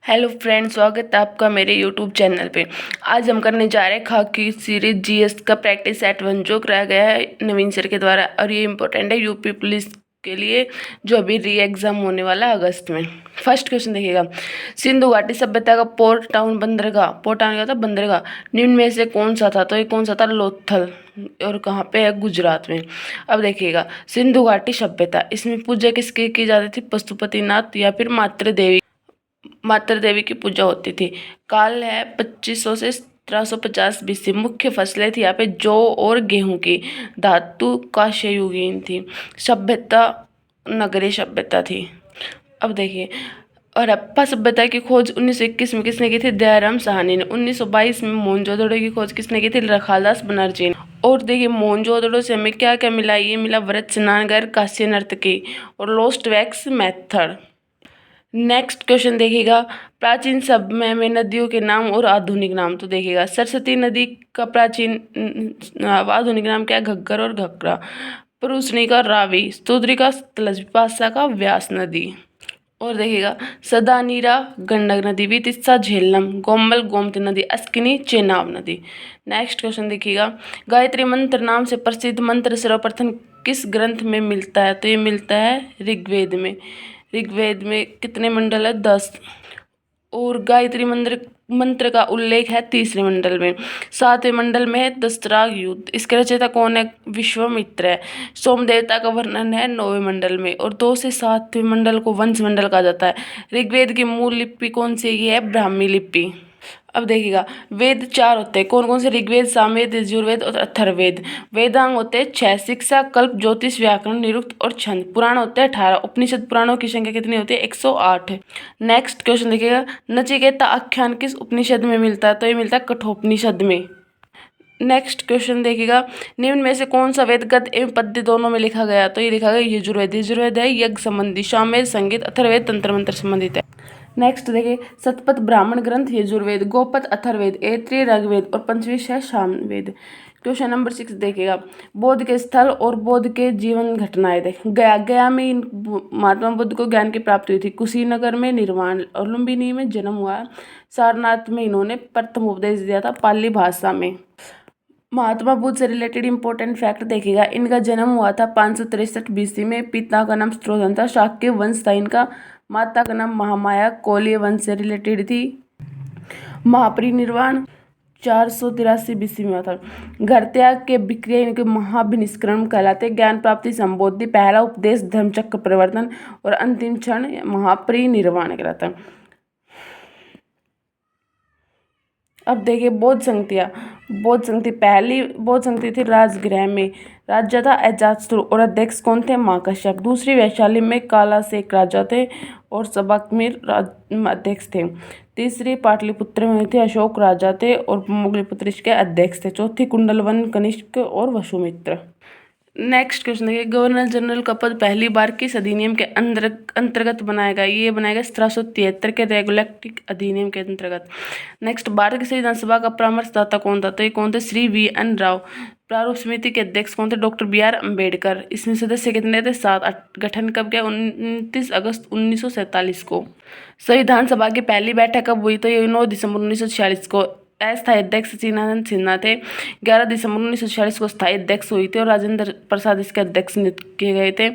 Hello friends, स्वागत है आपका मेरे यूट्यूब चैनल पे। आज हम करने जा रहे हैं खाक की सीरीज जीएस का प्रैक्टिस सेट 1 जो कराया गया है नवीन सर के द्वारा, और ये इम्पोर्टेंट है यूपी पुलिस के लिए जो अभी री एग्जाम होने वाला है अगस्त में। फर्स्ट क्वेश्चन देखिएगा, सिंधु घाटी सभ्यता का पोर्ट टाउन बंदरगाह, पोर्ट टाउन क्या था? बंदरगाह, निम्न में से कौन सा था? तो ये कौन सा था? लोथल। और कहाँ पे है? गुजरात में। अब देखिएगा, सिंधु घाटी सभ्यता, इसमें पूजा किसकी की जाती थी? पशुपतिनाथ या फिर मातृ देवी की पूजा होती थी। काल है 2500 से 1350 बीसी। मुख्य फसलें थी यहाँ पे जौ और गेहूं की। धातु कांस्ययुगीन थी। सभ्यता नगरीय सभ्यता थी। अब देखिए, और हड़प्पा सभ्यता की खोज 1921 में किसने की थी? दयाराम साहनी ने। 1922 में मोहनजोदड़ो की खोज किसने की थी? रखालदास बनर्जी ने। और देखिए, मोहनजोदड़ो से हमें क्या क्या मिला? ये मिला व्रत स्नानघर, कांस्य नर्तकी और lost wax method. Next question देखिएगा, प्राचीन समय में नदियों के नाम और आधुनिक नाम। तो देखिएगा, सरस्वती नदी का प्राचीन आधुनिक नाम क्या है? घग्गर और घग्गरा। परूसनी का रावी, स्तोत्री का सतलज, विपाशा का व्यास नदी। और देखिएगा, सदानीरा गंडक नदी, विदिशा झेलम, गोमल गोमती नदी, अस्किनी चेनाब नदी। नेक्स्ट क्वेश्चन देखिएगा, गायत्री मंत्र नाम से प्रसिद्ध मंत्र सर्वप्रथम किस ग्रंथ में मिलता है? तो ये मिलता है ऋग्वेद में। ऋग्वेद में कितने मंडल है? 10। और गायत्री मंत्र का उल्लेख है 3रे मंडल में। 7वें मंडल में है दशराग युद्ध। इसके रचयिता कौन है? विश्वामित्र है। सोम देवता का वर्णन है 9वें मंडल में। और 2 से 7वें मंडल को वंश मंडल कहा जाता है। ऋग्वेद की मूल लिपि कौन सी है? ब्राह्मी लिपि। अब देखिएगा, वेद 4 होते हैं। कौन कौन से? ऋग्वेद, सामवेद, यजुर्वेद और अथर्ववेद। वेदांग होते हैं 6, शिक्षा, कल्प, ज्योतिष, व्याकरण, निरुक्त और छंद। पुराण होते हैं 18। उपनिषद पुराणों की संख्या कितनी होती है? 108। नेक्स्ट क्वेश्चन देखिएगा, नचिकेता आख्यान किस उपनिषद में मिलता है? तो ये मिलता है कठोपनिषद में। नेक्स्ट क्वेश्चन देखिएगा, निम्न में से कौन सा वेद गद्य एवं पद्य दोनों में लिखा गया? तो ये लिखा गया यजुर्वेद। यजुर्वेद है यज्ञ संबंधी, सामवेद संगीत, अथर्ववेद तंत्र मंत्र संबंधित है। नेक्स्ट देखिए, शतपथ ब्राह्मण ग्रंथ यजुर्वेद, गोपथ अथर्ववेद, ऐत्रेय ऋग्वेद और पंचविंश है सामवेद। क्वेश्चन नंबर 6 देखिएगा, बौद्ध के स्थल और बौद्ध के जीवन घटनाएं। देख, गया में महात्मा बुद्ध को ज्ञान की प्राप्ति हुई थी। कुशीनगर में निर्वाण और लुम्बिनी में जन्म हुआ। सारनाथ में इन्होंने प्रथम उपदेश दिया था पाली भाषा में। महात्मा बुद्ध से रिलेटेड इंपॉर्टेंट फैक्ट देखिएगा, इनका जन्म हुआ था 563 बीसी में। पिता का नाम स्त्रोधन था, शाक्य वंश था इनका। माता का नाम महामाया, कोलीय वंश से रिलेटेड थी। महापरिनिर्वाण 483 बीसी में हुआ था। घर त्याग के विक्रिया इनके महाभिनिष्क्रमण कहलाते। ज्ञान प्राप्ति संबोधि, पहला उपदेश धर्मचक्र परिवर्तन और अंतिम क्षण महापरिनिर्वाण कहलाता है। अब देखिए, बौद्ध संगति पहली बौद्ध संगति थी राजगृह में। राजा था अजातशत्रु और अध्यक्ष कौन थे? महाकश्यप। दूसरी वैशाली में कालासेक राजा थे और सबाकमीर अध्यक्ष थे। तीसरी पाटलिपुत्र में थे अशोक राजा थे और मुगलपुत्र इसके अध्यक्ष थे। चौथी कुंडलवन कनिष्क और वसुमित्र। नेक्स्ट क्वेश्चन देखिए, गवर्नर जनरल का पद पहली बार किस अधिनियम के अंतर्गत बनाया गया? ये बनाया गया 1773 के रेगुलेटिक अधिनियम के अंतर्गत। नेक्स्ट, भारत की संविधान सभा का परामर्शदाता कौन था? तो ये कौन थे? श्री VN राव। प्रारूप समिति के अध्यक्ष कौन थे? Doctor BR Ambedkar. इसमें सदस्य कितने थे? 7। गठन कब किया? 29 अगस्त 1947 को। संविधान सभा की पहली बैठक कब हुई? तो ये 9 दिसंबर 1946 को। अस्थायी अध्यक्ष सचिदानंद सिन्हा थे। 11 दिसंबर 1946 को स्थायी अध्यक्ष हुई थे और राजेंद्र प्रसाद इसके अध्यक्ष नियुक्त किए गए थे।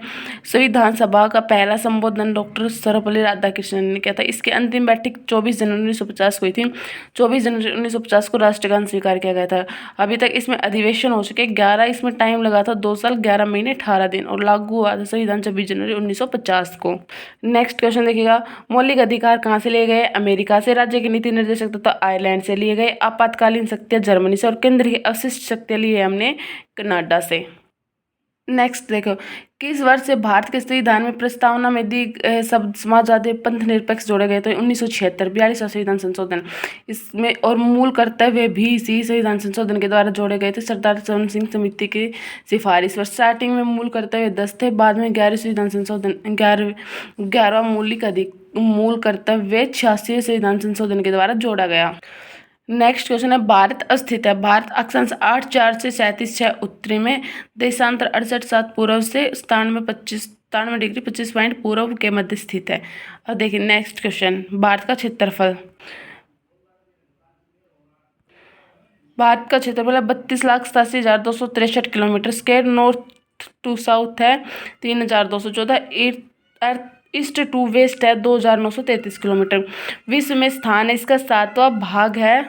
संविधान सभा का पहला संबोधन डॉक्टर सर्वपल्ली राधाकृष्णन ने किया था। इसकी अंतिम बैठक 24 जनवरी 1950 को हुई थी। 24 जनवरी 1950 को राष्ट्रगान स्वीकार किया गया था। अभी तक इसमें अधिवेशन हो चुके 11। इसमें टाइम लगा था 2 साल 11 महीने 18 दिन और लागू हुआ था संविधान 26 जनवरी 1950 को। नेक्स्ट क्वेश्चन देखिएगा, मौलिक अधिकार कहाँ से लिए गए? अमेरिका से। राज्य के नीति निर्देशक तथा आयरलैंड से लिए गए। आपातकालीन शक्तियां जर्मनी से और केंद्र की अवशिष्ट शक्तियां ली है हमने कनाडा से। नेक्स्ट देखो, किस वर्ष से भारत के संविधान में प्रस्तावना में दी शब्द समाजवादी पंथ निरपेक्ष जोड़े गए? तो 1976 42वां संविधान संशोधन इसमें, और मूल कर्तव्य भी इसी संविधान संशोधन के द्वारा जोड़े गए थे। सरदार चरण सिंह समिति की सिफारिश पर। स्टार्टिंग में मूल कर्तव्य 10 थे, बाद में 11वें संविधान संशोधन 11वां मूल कर्तव्य 86वें संविधान संशोधन के द्वारा जोड़ा गया। नेक्स्ट क्वेश्चन है, भारत स्थित है। भारत अक्षांश 8 4 से 37 6 उत्तरी में, देशांतर 68 7 पूर्व से, 97 25 97 डिग्री 25 पॉइंट पूर्व के मध्य स्थित है। अब देखिए नेक्स्ट क्वेश्चन, भारत का क्षेत्रफल। भारत का क्षेत्रफल 32,87,263 kilometre square. North to south है 3,214। ईस्ट टू वेस्ट है 2,933 किलोमीटर। विश्व में स्थान है इसका 7वां भाग है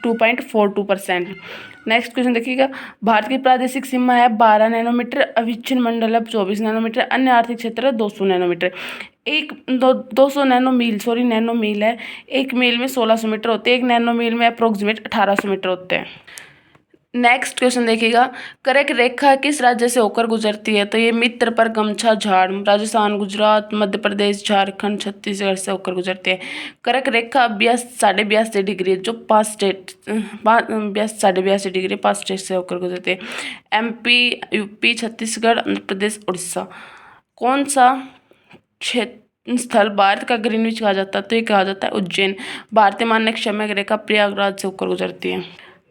2.42%। नेक्स्ट क्वेश्चन देखिएगा, भारत की प्रादेशिक सीमा है 12 नैनोमीटर, अविच्छिन्न मंडल है 24 नैनोमीटर, अन्य आर्थिक क्षेत्र है 200 नैनोमीटर। 200 नैनोमील है। एक मील में 1600 मीटर होते हैं, एक नैनोमील में अप्रोक्सीमेट 1800 मीटर होते हैं। नेक्स्ट क्वेश्चन देखिएगा, कर्क रेखा किस राज्य से होकर गुजरती है? तो ये मित्र पर गमछा झाड़ राजस्थान, गुजरात, मध्य प्रदेश, झारखंड, छत्तीसगढ़ से होकर गुजरती है। कर्क रेखा 82.82 डिग्री जो 82.82 डिग्री 5 स्टेट से होकर गुजरती है। MP, UP, Chhattisgarh, Andhra Pradesh, Orissa. कौन सा क्षेत्र स्थल भारत का ग्रीनविच कहा जाता है? तो ये कहा जाता है उज्जैन। भारतीय मानक समय रेखा प्रयागराज से होकर गुजरती है।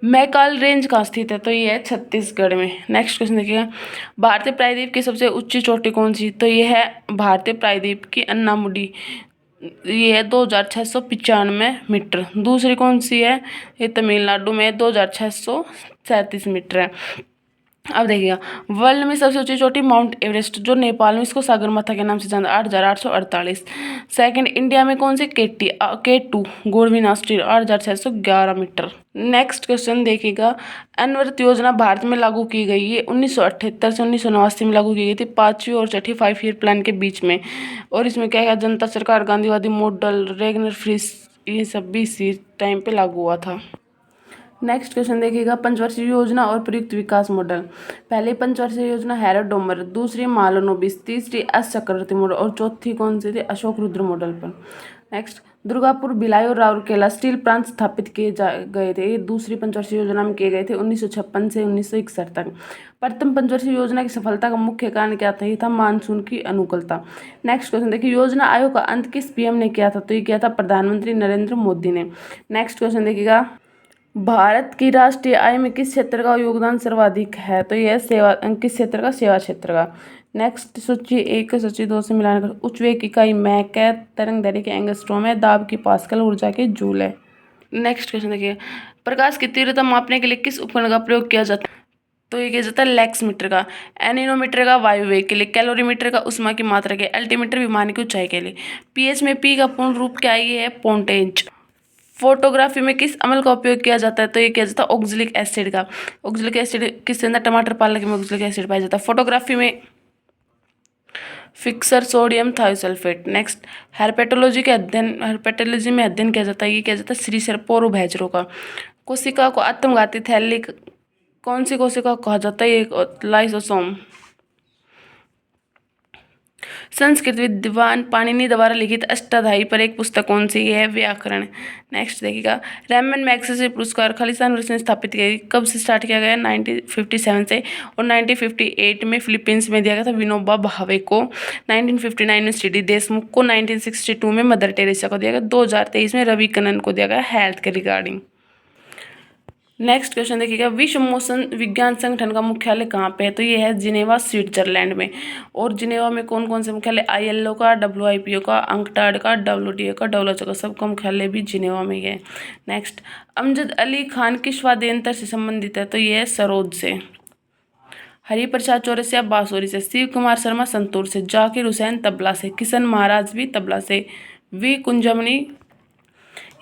मैकाल रेंज कहाँ स्थित है? तो ये है छत्तीसगढ़ में। नेक्स्ट क्वेश्चन देखिएगा, भारतीय प्रायद्वीप की सबसे ऊंची चोटी कौन सी? तो ये है भारतीय प्रायद्वीप की अन्नामुडी, ये है 2,695 मीटर। दूसरी कौन सी है? ये तमिलनाडु में 2,637 मीटर है। अब देखिएगा, वर्ल्ड में सबसे ऊंची चोटी माउंट एवरेस्ट जो नेपाल में, इसको सागरमाथा के नाम से जाना 8,848। सेकंड इंडिया में कौन से? K2 Godwin Austen 8,611 metre. Next question देखिएगा, अनवरत योजना भारत में लागू की गई, ये 1978 से 1989 में लागू की गई थी, 5वीं और 6ठी 5 ईयर प्लान के बीच में। और इसमें क्या है, जनता सरकार, गांधीवादी मॉडल, रेगनर फ्रीस, ये सब भी इसी टाइम पे लागू हुआ था। नेक्स्ट क्वेश्चन देखिएगा, पंचवर्षीय योजना और प्रयुक्त विकास मॉडल। पहली पंचवर्षीय योजना हैरोल्ड डोमर, दूसरी मालोनोबिस, तीसरी एस चक्रवर्ती मॉडल और चौथी कौन सी थी? अशोक रुद्र मॉडल पर। नेक्स्ट, दुर्गापुर, भिलाई और राउरकेला स्टील प्लांट स्थापित किए गए थे, ये दूसरी पंचवर्षीय योजना में किए गए थे 1956 से 1961 तक। प्रथम पंचवर्षीय योजना की सफलता का मुख्य कारण क्या था? ये था मानसून की अनुकूलता। नेक्स्ट क्वेश्चन देखिए, योजना आयोग का अंत किस PM ने किया था? तो ये किया था प्रधानमंत्री नरेंद्र मोदी ने। नेक्स्ट क्वेश्चन देखिएगा, भारत की राष्ट्रीय आय में किस क्षेत्र का योगदान सर्वाधिक है? तो यह सेवा, किस क्षेत्र का? सेवा क्षेत्र का। नेक्स्ट, सूची 1 सूची 2 से मिलान कर। उच्च वेग की इकाई मैक है, तरंग दैर्ध्य के एंगस्ट्रॉम है, दाब की पास्कल, ऊर्जा के जूल है। नेक्स्ट क्वेश्चन देखिए, प्रकाश की तीव्रता मापने के लिए किस उपकरण का प्रयोग किया जाता है? तो ये किया जाता है लेक्समीटर का, एनीनोमीटर का वायु वेग के लिए, कैलोरीमीटर का उष्मा की मात्रा के, अल्टीमीटर विमान की ऊंचाई के लिए। पीएच में पी का पूर्ण रूप क्या है? ये है पोंटेज। फोटोग्राफी में किस अम्ल का उपयोग किया जाता है? तो ये किया जाता है ऑक्जेलिक एसिड का। ऑक्जेलिक एसिड किसके अंदर? टमाटर पालक में ऑक्जेलिक एसिड पाया जाता है। फोटोग्राफी में फिक्सर सोडियम थायोसल्फेट। नेक्स्ट, हेर्पेटोलॉजी में अध्ययन किया जाता है, ये किया जाता है श्रीसर पोरोभैजरों का। कोशिका को आत्मघाती थैली कौन सी कोशिका कहा जाता है? ये लाइसोसोम। संस्कृत विद्वान पाणिनि द्वारा लिखित अष्टाध्यायी पर एक पुस्तक कौन सी है? व्याकरण। नेक्स्ट देखिएगा, रैमन मैग्सेसे पुरस्कार खालिस्तान वर्ष में स्थापित किया गया, कब से स्टार्ट किया गया? 1957 से। और 1958 में फिलीपींस में दिया गया था विनोबा भावे को, 1959 में CD देशमुख को, 1962 में मदर टेरेसा को दिया गया, 2023 में रवि कनन को दिया गया हेल्थ के रिगार्डिंग। नेक्स्ट क्वेश्चन देखिएगा, विश्व मौसम विज्ञान संगठन का मुख्यालय कहाँ पे है? तो ये है जिनेवा स्विट्जरलैंड में। और जिनेवा में कौन कौन से मुख्यालय? ILO का, WIPO का, अंकटाड का, WTO का, WHO का, सबका मुख्यालय भी जिनेवा में ही है। नेक्स्ट, अमजद अली खान किस वाद्ययंत्र से संबंधित है? तो ये है सरोद से। हरिप्रसाद चौरसिया बांसुरी से, शिव कुमार शर्मा संतूर से, जाकिर हुसैन तबला से, किशन महाराज भी तबला से, V कुंजमनी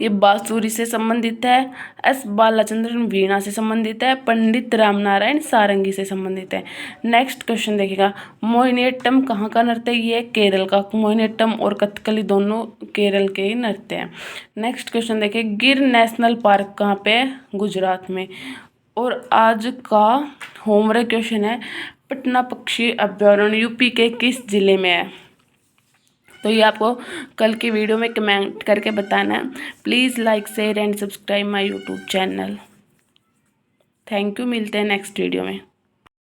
ये बांसुरी से संबंधित है, S बालाचंद्रन वीणा से संबंधित है, पंडित रामनारायण सारंगी से संबंधित है। नेक्स्ट क्वेश्चन देखिएगा, मोहिनीअट्टम कहाँ का नृत्य? ये है केरल का। मोहिनीअट्टम और कथकली दोनों केरल के ही नृत्य हैं। नेक्स्ट क्वेश्चन देखिए, गिर नेशनल पार्क कहाँ पे है? गुजरात में। और आज का होमवर्क क्वेश्चन है, पटना पक्षी अभ्यारण्य UP के किस जिले में है? तो ये आपको कल की वीडियो में कमेंट करके बताना है। Please like, share and subscribe my YouTube channel. Thank you, मिलते हैं नेक्स्ट वीडियो में।